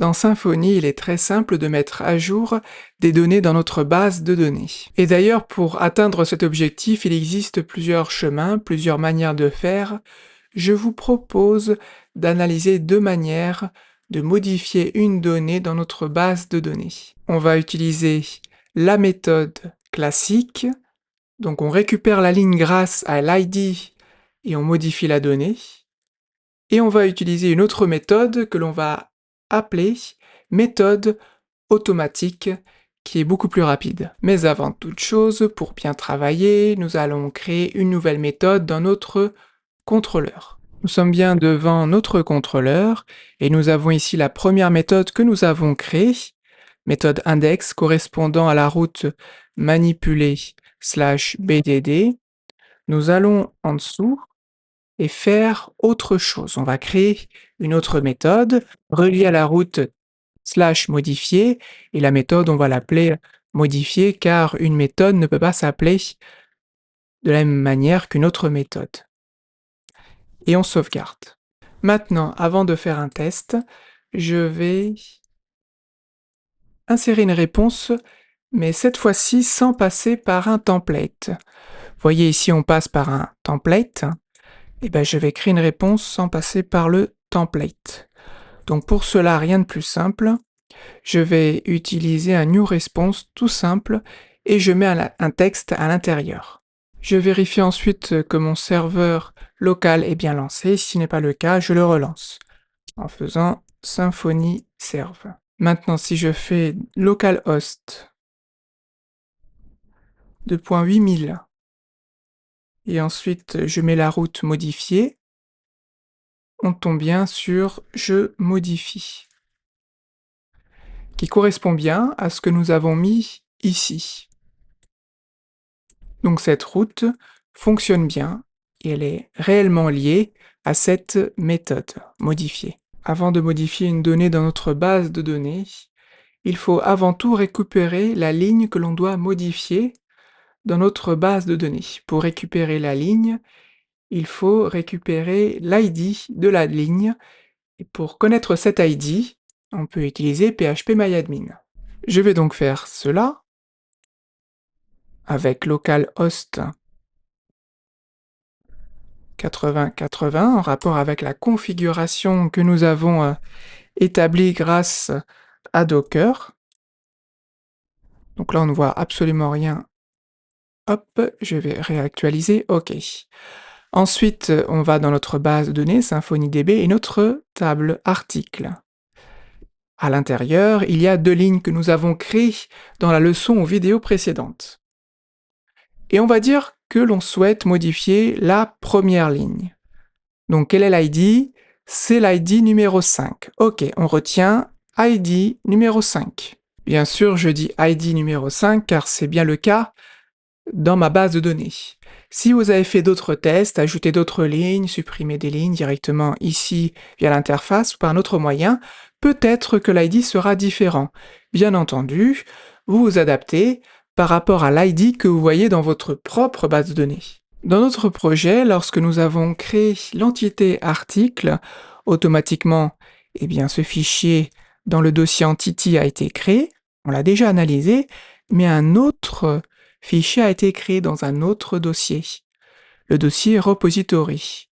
Dans Symfony, il est très simple de mettre à jour des données dans notre base de données. Et d'ailleurs, pour atteindre cet objectif, il existe plusieurs chemins, plusieurs manières de faire. Je vous propose d'analyser deux manières de modifier une donnée dans notre base de données. On va utiliser la méthode classique, donc on récupère la ligne grâce à l'ID et on modifie la donnée. Et on va utiliser une autre méthode que l'on va appeler méthode automatique, qui est beaucoup plus rapide. Mais avant toute chose, pour bien travailler, nous allons créer une nouvelle méthode dans notre contrôleur. Nous sommes bien devant notre contrôleur, et nous avons ici la première méthode que nous avons créée, méthode index correspondant à la route manipuler/bdd. Nous allons en dessous et faire autre chose. On va créer une autre méthode reliée à la route /modifier, et la méthode, on va l'appeler modifier, car une méthode ne peut pas s'appeler de la même manière qu'une autre méthode. Et on sauvegarde. Maintenant, avant de faire un test, je vais insérer une réponse, mais cette fois-ci sans passer par un template. Vous voyez ici, on passe par un template. Et ben, je vais créer une réponse sans passer par le template. Donc pour cela, rien de plus simple. Je vais utiliser un new response tout simple et je mets un texte à l'intérieur. Je vérifie ensuite que mon serveur local est bien lancé. Si ce n'est pas le cas, je le relance en faisant Symfony serve. Maintenant, si je fais localhost 2.8000 et ensuite je mets la route modifiée, on tombe bien sur je modifie, qui correspond bien à ce que nous avons mis ici. Donc cette route fonctionne bien et elle est réellement liée à cette méthode modifier. Avant de modifier une donnée dans notre base de données, il faut avant tout récupérer la ligne que l'on doit modifier dans notre base de données. Pour récupérer la ligne, il faut récupérer l'ID de la ligne, et pour connaître cet ID, on peut utiliser phpMyAdmin. Je vais donc faire cela avec localhost 8080 en rapport avec la configuration que nous avons établie grâce à Docker. Donc là, on ne voit absolument rien. Hop, je vais réactualiser. OK. Ensuite, on va dans notre base de données SymfonyDB et notre table article. À l'intérieur, il y a deux lignes que nous avons créées dans la leçon ou vidéo précédente. Et on va dire que l'on souhaite modifier la première ligne. Donc, quel est l'ID? C'est l'ID numéro 5. OK, on retient ID numéro 5. Bien sûr, je dis ID numéro 5 car c'est bien le cas dans ma base de données. Si vous avez fait d'autres tests, ajouté d'autres lignes, supprimé des lignes directement ici via l'interface ou par un autre moyen, peut-être que l'ID sera différent. Bien entendu, vous vous adaptez par rapport à l'ID que vous voyez dans votre propre base de données. Dans notre projet, lorsque nous avons créé l'entité article, automatiquement, eh bien, ce fichier dans le dossier entity a été créé, on l'a déjà analysé, mais un autre fichier a été créé dans un autre dossier, le dossier repository.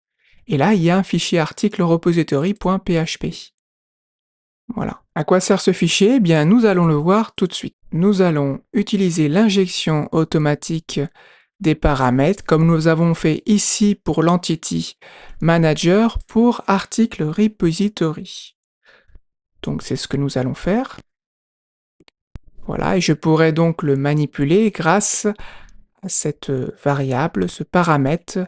Et là, il y a un fichier article repository.php. Voilà. À quoi sert ce fichier? Eh bien, nous allons le voir tout de suite. Nous allons utiliser l'injection automatique des paramètres, comme nous avons fait ici pour l'entity manager pour article repository. Donc, c'est ce que nous allons faire. Voilà, et je pourrais donc le manipuler grâce à cette variable, ce paramètre,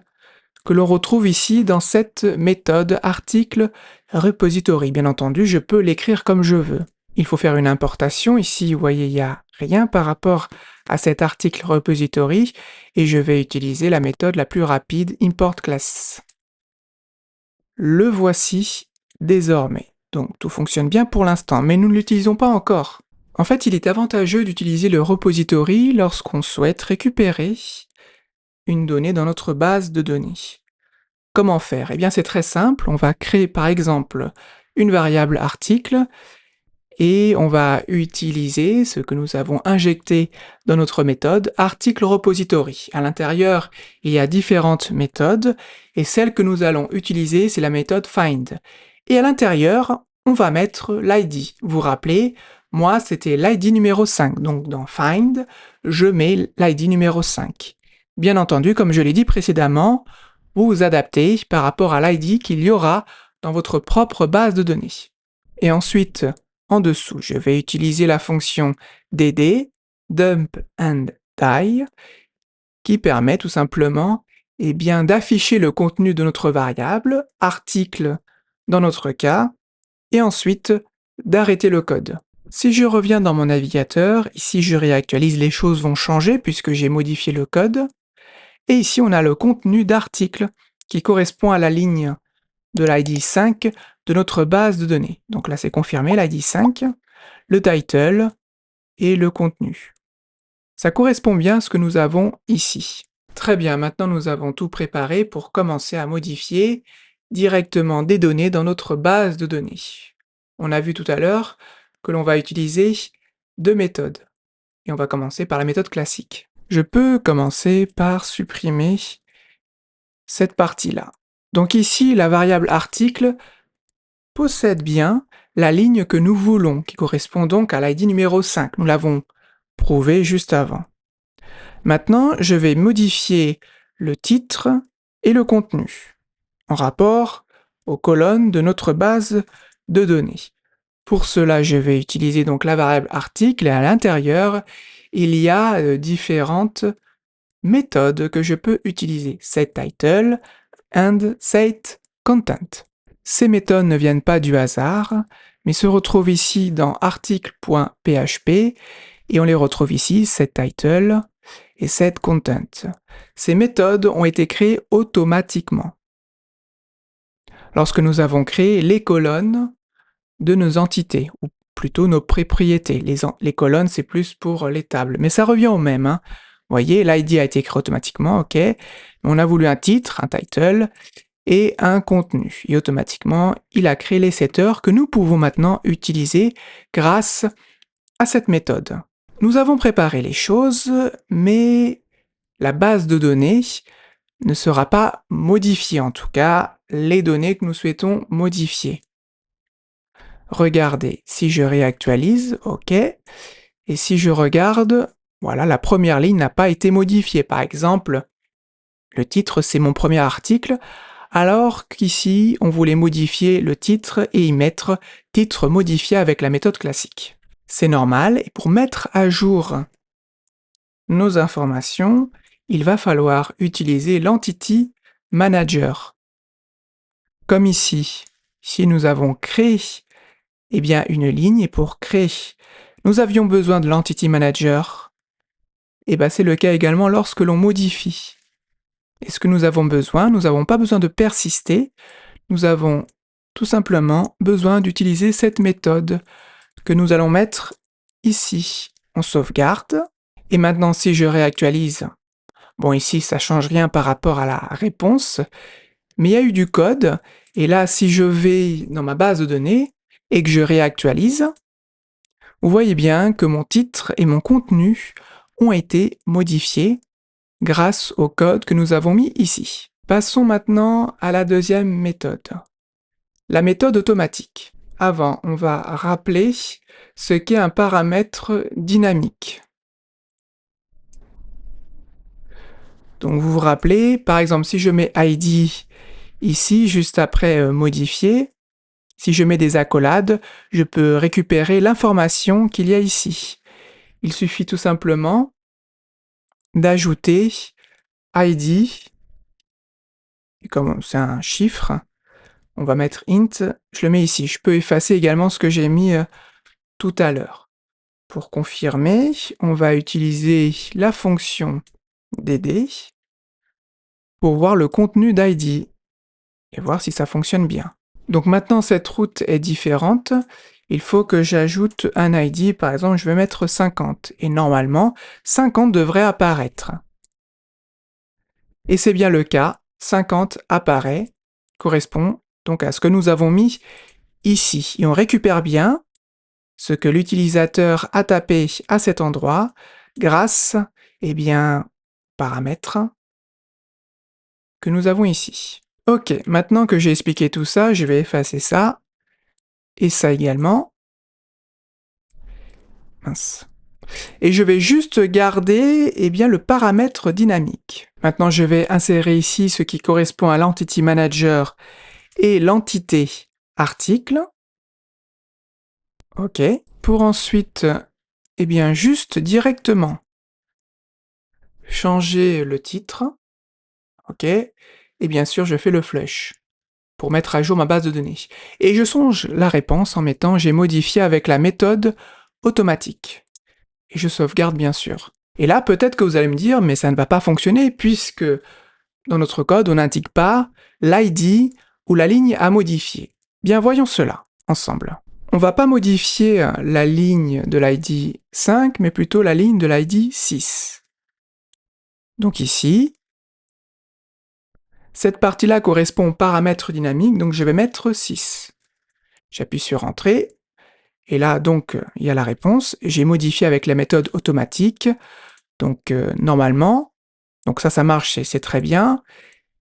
que l'on retrouve ici dans cette méthode article repository. Bien entendu, je peux l'écrire comme je veux. Il faut faire une importation. Ici, vous voyez, il n'y a rien par rapport à cet article repository, et je vais utiliser la méthode la plus rapide, import class. Le voici désormais. Donc tout fonctionne bien pour l'instant, mais nous ne l'utilisons pas encore. En fait, il est avantageux d'utiliser le repository lorsqu'on souhaite récupérer une donnée dans notre base de données. Comment faire? Eh bien, c'est très simple. On va créer par exemple une variable article et on va utiliser ce que nous avons injecté dans notre méthode article repository. À l'intérieur, il y a différentes méthodes et celle que nous allons utiliser, c'est la méthode find. Et à l'intérieur, on va mettre l'ID. Vous vous rappelez, moi, c'était l'ID numéro 5. Donc dans find, je mets l'ID numéro 5. Bien entendu, comme je l'ai dit précédemment, vous vous adaptez par rapport à l'ID qu'il y aura dans votre propre base de données. Et ensuite, en dessous, je vais utiliser la fonction dd, dump and die, qui permet tout simplement d'afficher le contenu de notre variable, article dans notre cas, et ensuite d'arrêter le code. Si je reviens dans mon navigateur, ici je réactualise, les choses vont changer puisque j'ai modifié le code. Et ici on a le contenu d'article qui correspond à la ligne de l'ID 5 de notre base de données. Donc là c'est confirmé, l'ID 5, le title et le contenu. Ça correspond bien à ce que nous avons ici. Très bien, maintenant nous avons tout préparé pour commencer à modifier directement des données dans notre base de données. On a vu tout à l'heure que l'on va utiliser deux méthodes. Et on va commencer par la méthode classique. Je peux commencer par supprimer cette partie-là. Donc ici, la variable article possède bien la ligne que nous voulons, qui correspond donc à l'ID numéro 5. Nous l'avons prouvé juste avant. Maintenant, je vais modifier le titre et le contenu en rapport aux colonnes de notre base de données. Pour cela, je vais utiliser donc la variable article et à l'intérieur, il y a différentes méthodes que je peux utiliser. setTitle and setContent. Ces méthodes ne viennent pas du hasard, mais se retrouvent ici dans article.php et on les retrouve ici, setTitle et setContent. Ces méthodes ont été créées automatiquement lorsque nous avons créé les colonnes de nos entités, ou plutôt nos propriétés. Les colonnes, c'est plus pour les tables, mais ça revient au même. Vous voyez, l'ID a été créé automatiquement, ok. On a voulu un titre, un title, et un contenu. Et automatiquement, il a créé les setters que nous pouvons maintenant utiliser grâce à cette méthode. Nous avons préparé les choses, mais la base de données ne sera pas modifiée, en tout cas, les données que nous souhaitons modifier. Regardez, si je réactualise, ok, et si je regarde, voilà, la première ligne n'a pas été modifiée. Par exemple, le titre, c'est mon premier article, alors qu'ici, on voulait modifier le titre et y mettre titre modifié avec la méthode classique. C'est normal, et pour mettre à jour nos informations, il va falloir utiliser l'Entity Manager. Comme ici, si nous avons créé une ligne, et pour créer, nous avions besoin de l'Entity Manager, c'est le cas également lorsque l'on modifie. Et ce que nous avons besoin, nous n'avons pas besoin de persister, nous avons tout simplement besoin d'utiliser cette méthode que nous allons mettre ici. On sauvegarde, et maintenant si je réactualise, bon ici ça change rien par rapport à la réponse, mais il y a eu du code, et là si je vais dans ma base de données, et que je réactualise, vous voyez bien que mon titre et mon contenu ont été modifiés grâce au code que nous avons mis ici. Passons maintenant à la deuxième méthode, la méthode automatique. Avant, on va rappeler ce qu'est un paramètre dynamique. Donc vous vous rappelez, par exemple, si je mets ID ici, juste après modifier, si je mets des accolades, je peux récupérer l'information qu'il y a ici. Il suffit tout simplement d'ajouter ID, et comme c'est un chiffre, on va mettre int, je le mets ici. Je peux effacer également ce que j'ai mis tout à l'heure. Pour confirmer, on va utiliser la fonction dd pour voir le contenu d'ID et voir si ça fonctionne bien. Donc maintenant cette route est différente, il faut que j'ajoute un ID, par exemple je vais mettre 50, et normalement 50 devrait apparaître. Et c'est bien le cas, 50 apparaît, correspond donc à ce que nous avons mis ici. Et on récupère bien ce que l'utilisateur a tapé à cet endroit grâce, eh bien, paramètres que nous avons ici. Ok, maintenant que j'ai expliqué tout ça, je vais effacer ça, et ça également. Mince. Et je vais juste garder eh bien, le paramètre dynamique. Maintenant, je vais insérer ici ce qui correspond à l'entity manager et l'entité article. Ok. Pour ensuite, eh bien, juste directement changer le titre. Ok. Et bien sûr, je fais le flush pour mettre à jour ma base de données. Et je songe la réponse en mettant j'ai modifié avec la méthode automatique. Et je sauvegarde bien sûr. Et là, peut-être que vous allez me dire, mais ça ne va pas fonctionner puisque dans notre code, on n'indique pas l'ID ou la ligne à modifier. Bien, voyons cela ensemble. On ne va pas modifier la ligne de l'ID 5, mais plutôt la ligne de l'ID 6. Donc ici, cette partie-là correspond au paramètre dynamique, donc je vais mettre 6. J'appuie sur Entrée, et là, donc, il y a la réponse. J'ai modifié avec la méthode automatique, donc normalement, donc ça marche, c'est très bien.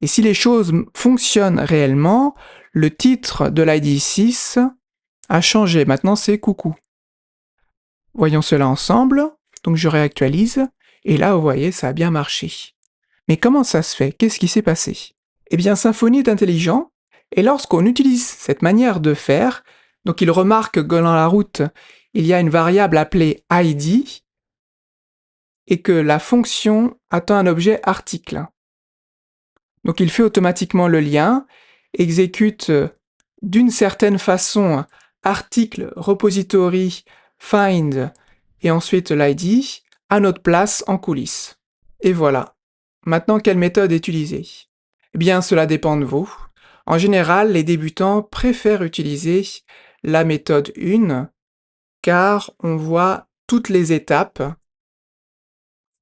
Et si les choses fonctionnent réellement, le titre de l'ID 6 a changé. Maintenant, c'est coucou. Voyons cela ensemble. Donc, je réactualise. Et là, vous voyez, ça a bien marché. Mais comment ça se fait? Qu'est-ce qui s'est passé? Eh bien, Symfony est intelligent. Et lorsqu'on utilise cette manière de faire, donc il remarque que dans la route, il y a une variable appelée ID et que la fonction attend un objet article. Donc il fait automatiquement le lien, exécute d'une certaine façon article, repository, find et ensuite l'ID à notre place en coulisses. Et voilà. Maintenant, quelle méthode utiliser? Eh bien, cela dépend de vous. En général, les débutants préfèrent utiliser la méthode 1 car on voit toutes les étapes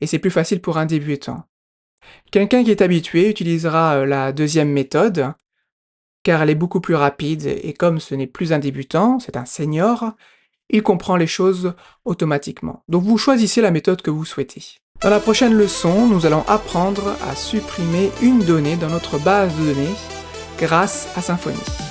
et c'est plus facile pour un débutant. Quelqu'un qui est habitué utilisera la deuxième méthode, car elle est beaucoup plus rapide, et comme ce n'est plus un débutant, c'est un senior, il comprend les choses automatiquement. Donc vous choisissez la méthode que vous souhaitez. Dans la prochaine leçon, nous allons apprendre à supprimer une donnée dans notre base de données grâce à Symfony.